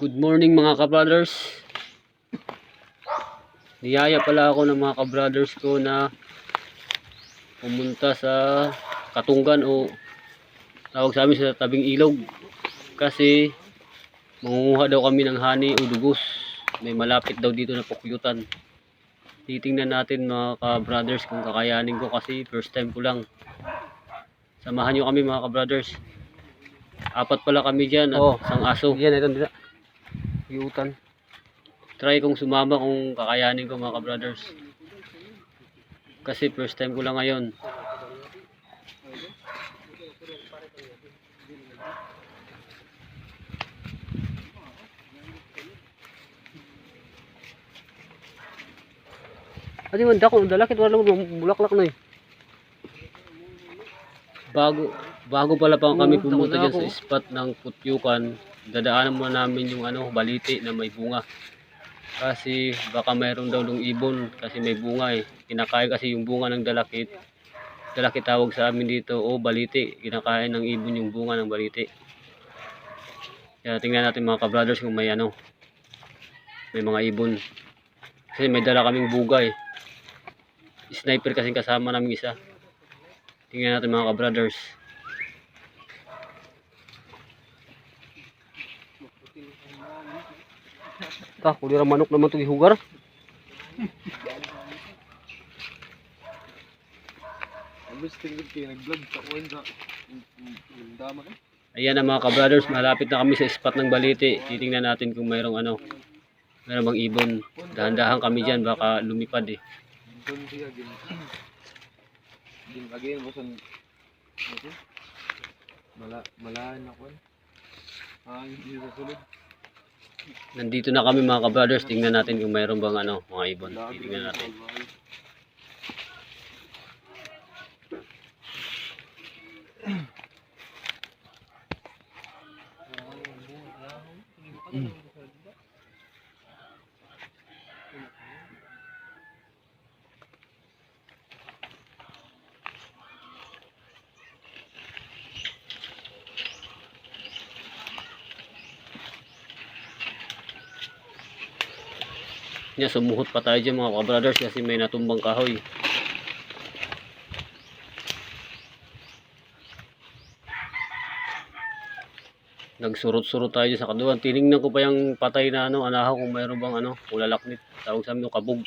Good morning mga ka-brothers. Niyaya pala ako ng mga ka-brothers ko na pumunta sa Katunggan o tawag sa amin sa tabing ilog. Kasi mangunguha daw kami ng honey o dugos. May malapit daw dito na pukyutan. Titingnan natin mga ka-brothers kung kakayanin ko kasi first time ko lang. Samahan nyo kami mga ka-brothers. Apat pala kami dyan at isang aso. Yan, ito dito. Pukyutan. Try kong sumama kung kakayanin ko mga ka-brothers. Kasi first time ko lang ngayon. Adi man dako dalakit wala mo bulaklak na eh. Bago pala pa kami pumunta diyan sa spot ng Putyukan, dadaanan muna namin yung baliti na may bunga. Kasi baka mayroon daw ng ibon kasi may bunga eh. Kinakain kasi yung bunga ng dalakit. Dalakit tawag sa amin dito o baliti. Kinakain ng ibon yung bunga ng baliti. Kaya tingnan natin mga ka-brothers kung may may mga ibon. Kasi may dala kaming bugay. Sniper kasi kasama namin isa. Tingnan natin mga ka-brothers. Kulira manok naman ito gihugar. Ayan na mga ka-brothers, malapit na kami sa spot ng baliti. Titingnan natin kung mayroong mayroong bang ibon. Dahan-dahan kami dyan, baka lumipad eh. Nandito na kami mga ka-brothers, tingnan natin kung mayroon bang mga ibon. Tingnan natin. Sumuhot pa tayo dyan mga ka-brothers kasi may natumbang kahoy. Nagsurot-surot tayo sa kaduan. Tinignan ko pa yung patay na anahaw kung mayroon bang ulalaknit. Tawag sa amin yung kabog.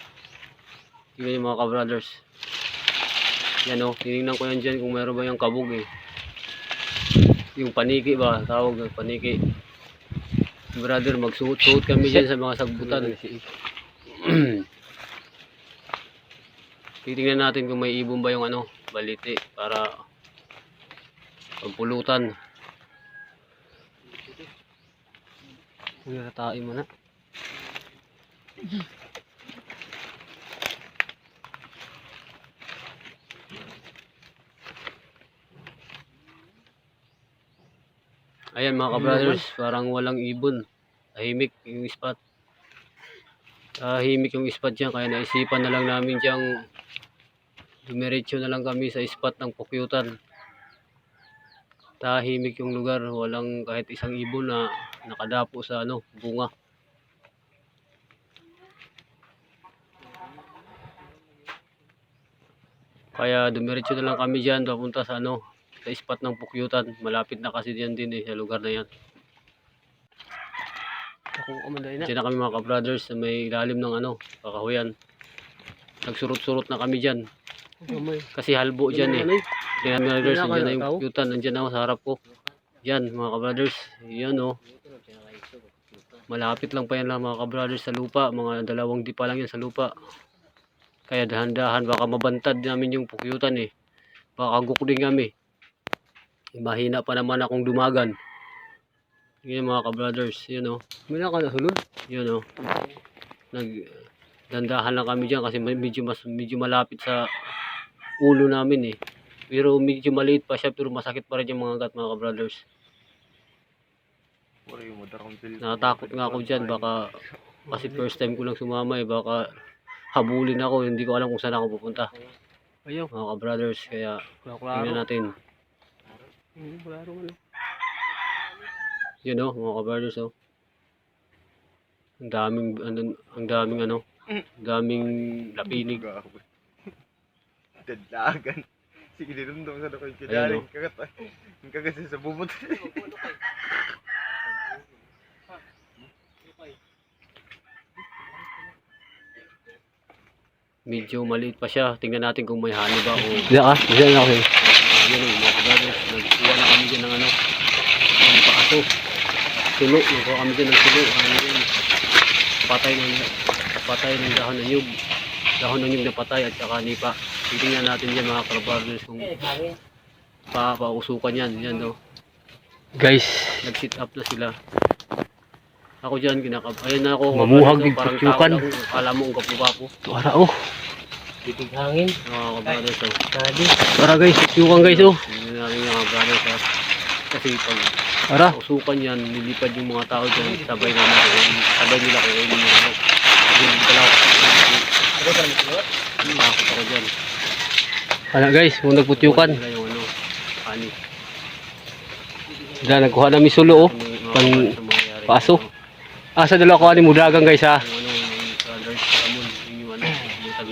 Tingnan yung mga ka-brothers. Yan tinignan ko yan dyan kung mayroon ba yung kabog eh. Yung paniki ba? Tawag ng paniki. Brother, magsuot-suot kami dyan sa mga sagbutan. Titingnan natin kung may ibon ba yung baliti para pagpulutan. Ratain mo na. Ayan mga ka-brothers, parang walang ibon. Tahimik yung spot. Tahimik yung spot dyan, kaya naisipan na lang namin diyang dumiretso na lang kami sa spot ng pukyutan. Tahimik yung lugar, walang kahit isang ibon na nakadapo sa bunga. Kaya dumiretso na lang kami dyan, papunta sa sa spot ng pukyutan. Malapit na kasi dyan din sa lugar na yan. Diyan na kami mga ka-brothers sa may ilalim ng kakahuyan. Nagsurot-surot na kami dyan. Kasi halbo dyan eh. Kaya mga brothers, nandiyan na yung pukyutan. Nandiyan sa harap ko. Yan mga ka-brothers. Yan malapit lang pa yan lang mga ka-brothers sa lupa. Mga 2 dipa lang yan sa lupa. Kaya dahan-dahan baka mabantad namin yung pukyutan eh. Baka gukling kami. Mahina pa naman akong dumagan. Yan mga ka-brothers. Yan may nakasulod. Yan Dandahan lang kami dyan kasi medyo malapit sa ulo namin eh. Pero medyo maliit pa siya pero masakit pa rin yung mga ka-brothers. Natatakot nga ako dyan baka kasi first time ko lang sumama eh. Baka habulin ako. Hindi ko alam kung saan ako pupunta. Mga ka-brothers. Kaya tingnan natin. Yun mga ka-brothers Ang daming ano, ang daming lapinig. Dadlagan. Sige, dinundong sa doon Ayun, kadaling oh. kagat. Ang kagat sa bubot. Medyo maliit pa siya. Tingnan natin kung may honey ba o Diyan na ako. yun o, mga kabrothers. Nagkuha na kami dyan ng ano, ng paaso. Sulo. Nagkuha kami dyan ng sulo. Ano yun? Patay ng dahon ng nyug. Dahon ng nyug na patay at saka nipa. Titingnan natin dyan mga kabrothers kung pausukan yan. Yan o. Guys, Nag-sit up na sila. Ako dyan, ayun na ako. Mamuhag kabrothers, yung parang putyukan. tao lang. Akala mo ang kapo-kapo. tuwara oh. Bitig hangin. Mga kabrothers o. Tadi. Tuwara guys, tutyukan guys oh. Hindi natin yung mga brothers ha. Kasi pag Tuwara. usukan yan, lilipad yung mga tao dyan, sabay nila kukunin yung ano. Hindi pala ako. Nakakot ako dyan. Ano guys, kung nagputyukan. Nila yung ano, honey. Diyan, nagkuha namin sulo oh. Ano yung mga Pan- kabrothers ang mangyayari. paaso. Sa dalawa kuha ni Mudagang guys ha. Yung ano, yung brothers, amon, yung ano, pukyutan.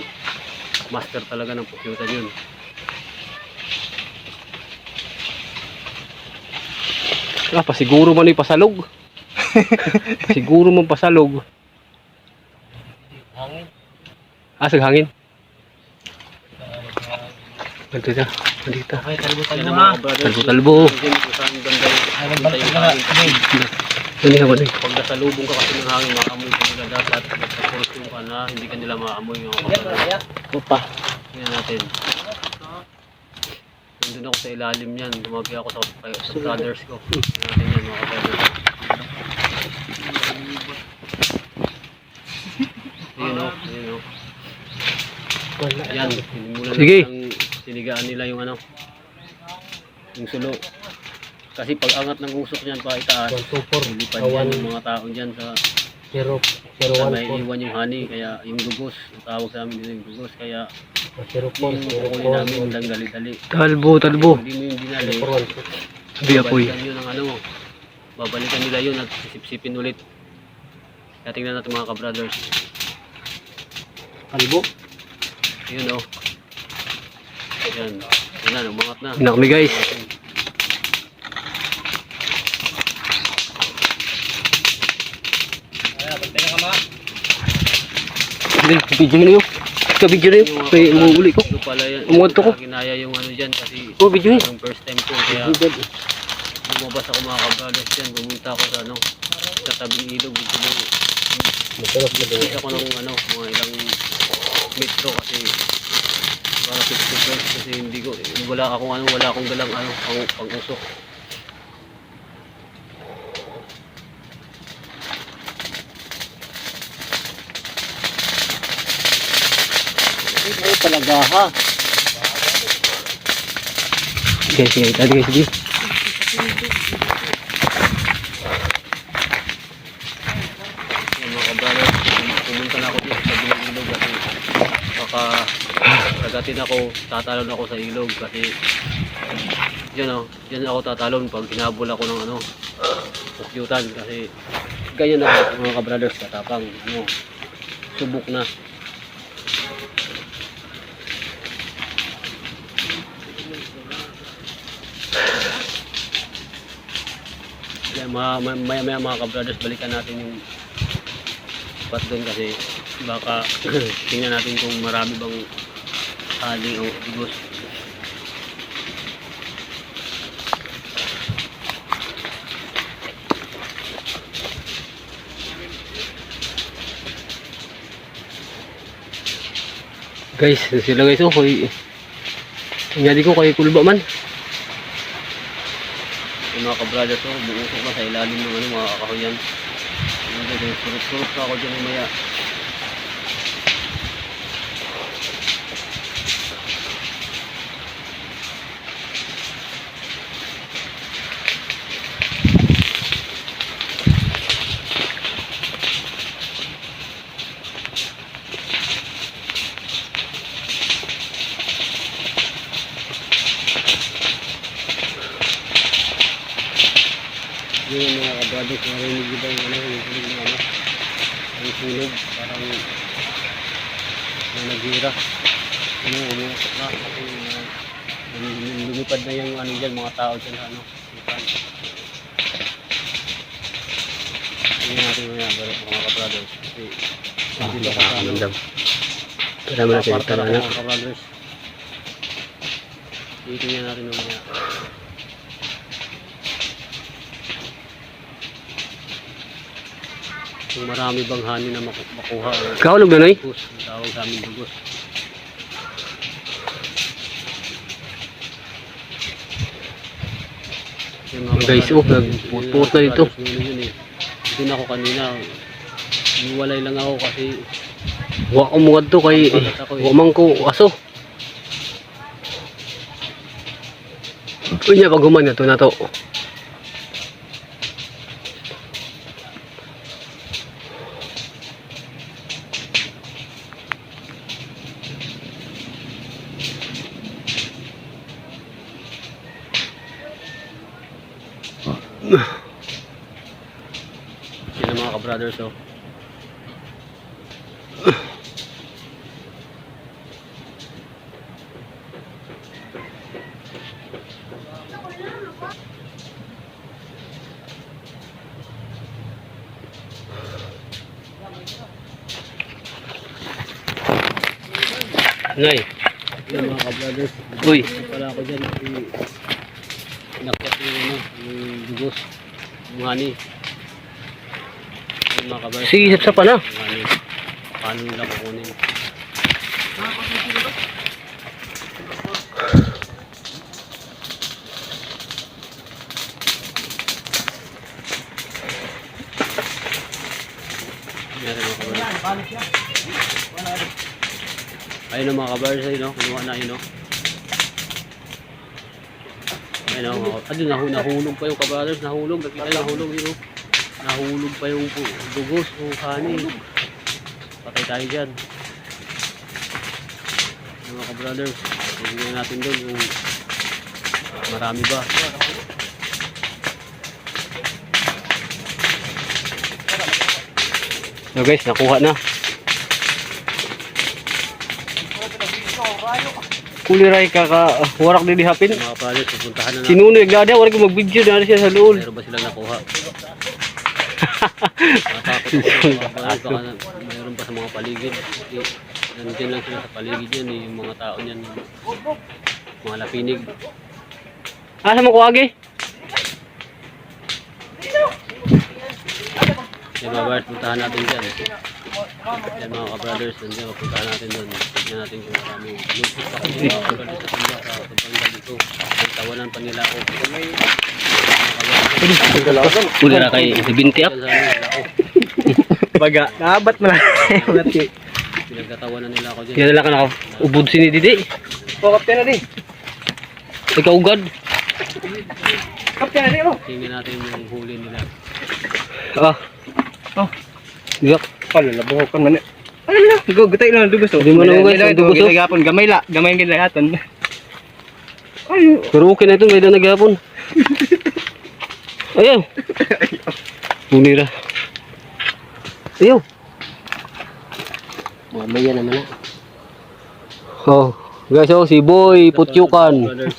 Master talaga ng pukyutan yun. Pasiguro man yung pasalog. Siguro man pasalog. Hangin. Saghangin. Dito na. Dito. Okay, talbo-talbo Yan ang ha. mga kabrothers. Talbo-talbo. Dyan, kung saan banda Ay, yung nagbalik yung na hangin. Ano yung ano? Pag nasalubong ka kasi ng hangin, maamoy ka nila dapat. Pagkakurusyon ka na, hindi ka nila maamoy yung mga kabrothers. Opa. Tingnan natin. Nandun ako sa ilalim yan. Dumabi ako sa brothers ko. Tingnan natin yan mga kabrothers. Ayun o. Ayun o. Yan. Sinimulan Sige. ng sinigaan nila yung ano. Yung sulo. Kasi pag angat ng usok niyan pa itaas, 124. lipad yan yung mga tao dyan sa may 014. iwan yung honey. Kaya yung dugos, ang tawag sa amin dito yung dugos. Kaya 04. yung kukunin namin yung dali-dali. Talbo. Hindi mo yung dinali. 416. Sabi apoy. Babalikan yun ng ano, babalikan nila yun at sisip-sipin ulit. Kaya tingnan natin mga kabrothers. Kalbo. Yun o. Yan. Yan na, umangat na. Yun na kami guys. Hindi, video nyo. Video nyo. May umuuli ko. Ito pala yan. Umunto ko. Kinaya yung ano dyan kasi Video nyo. yung first time ko. Kaya lumabas ako mga kabrothers dyan. Pumunta ako sa ano, sa tabing ilog. Isa ko ng ano, mga ilang metro kasi para 50 first kasi hindi ko, wala akong dalang ano, pang-usok. Ay, talaga ha. Guys, tadi guys, sige. Yung mga kabrothers, pumunta na ako dito sa tabing ilog kasi baka kagatin ako, tatalon ako sa ilog kasi dyan ako tatalon pag hinabol ako ng ano, pukyutan kasi ganyan ako mga kabrothers, katapang ano, subok na. Kaya maya mga kabrothers, balikan natin yung spot doon kasi baka tingnan natin kung marami bang honey o dugos. Guys, sila guys oh, kay nangyari ko kay Kulba man. Yung mga kabrothers ko, buusok na sa ilalim ng ano, mga kakahoyan. Surut-surut pa ako dyan mamaya. Yun mga kabrothers, narinig ba yung ano, yung ano. Ang sunog, parang naghira. Ano, umuusok na. Kasi lumipad na yung ano dyan, mga tao dyan sa ano. Ipan. Tingnan natin mga ka-brothers. Kasi dito ka sa ano. Kaya mo natin ito na. Mga ka-brothers. Tingnan natin mamaya. Kung marami bang hani na makuha. Kahulog na, Noy? Dugos, ang tawag sa amin dugos. Guys, nagpuput na dito. Doon ako kanina. Iwalay lang ako kasi Wa ko mungad to kay wa man ko aso. Unya pag human na to na to. yan ang mga ka-brothers. Oh. Nay. Yan mga ka-brothers. Uy. Pala ako dyan. Nakyat yung ano, yung dugos. Yung honey. Yan mga ka-brothers. Sige, sap-sap pa na. Yung honey. Paano nila kukunin? Yan mga ka-brothers. Ayun ang mga ka-brothers ay no, kinuha na yun no. Ayun o, nahulog pa yung ka-brothers, nahulog, nakita yung nahulog yun o. Nahulog pa yung dugos o honey. Patay tayo dyan. Yung mga ka-brothers, tingnan natin doon yung marami ba. No guys, nakuha na. Kuliray warak din dihapin. Yung mga ka-brothers, pupuntahan na natin. Sinuno nagdada, wala ko mag-video na siya sa loob. Meron ba silang nakuha? Natakot ako sa mga ka-brothers, baka mayroon pa sa mga paligid. Kasi nandiyan lang sila sa paligid yan, yung mga tao niyan, mga lapinig. Asa mo kuwagi? Yan mga brothers, puntahan natin dyan. Yan mga ka-brothers, nandiyan, puntahan natin doon. Tignan natin kung marami. Lupos ako mga ka-brothers sa tumba, sa tumba dito. Ang tawanan pa nila ako. Kulira kay binti up. Baga, naabat mo na. Pinagtatawanan nila ako dyan. Yan lang ako. Ubod si ni Didi. O, kapten na di. Ikaw ugad. Kapten na di mo. Tingnan natin yung huli nila. Ah. Oh. Yak. Pala, nabuhok ka man. Ano na? Gutay lang ang dugos to. Di mo na guys, ang dugos to. Gitagapon, gamay la. Gamay ang ginagaton. Ay, Pero okay na ito, may na naghapon. Ayaw. Kulira. Ayaw. mamaya naman na. Oh, guys, oh, si Boy Putyukan. Brothers,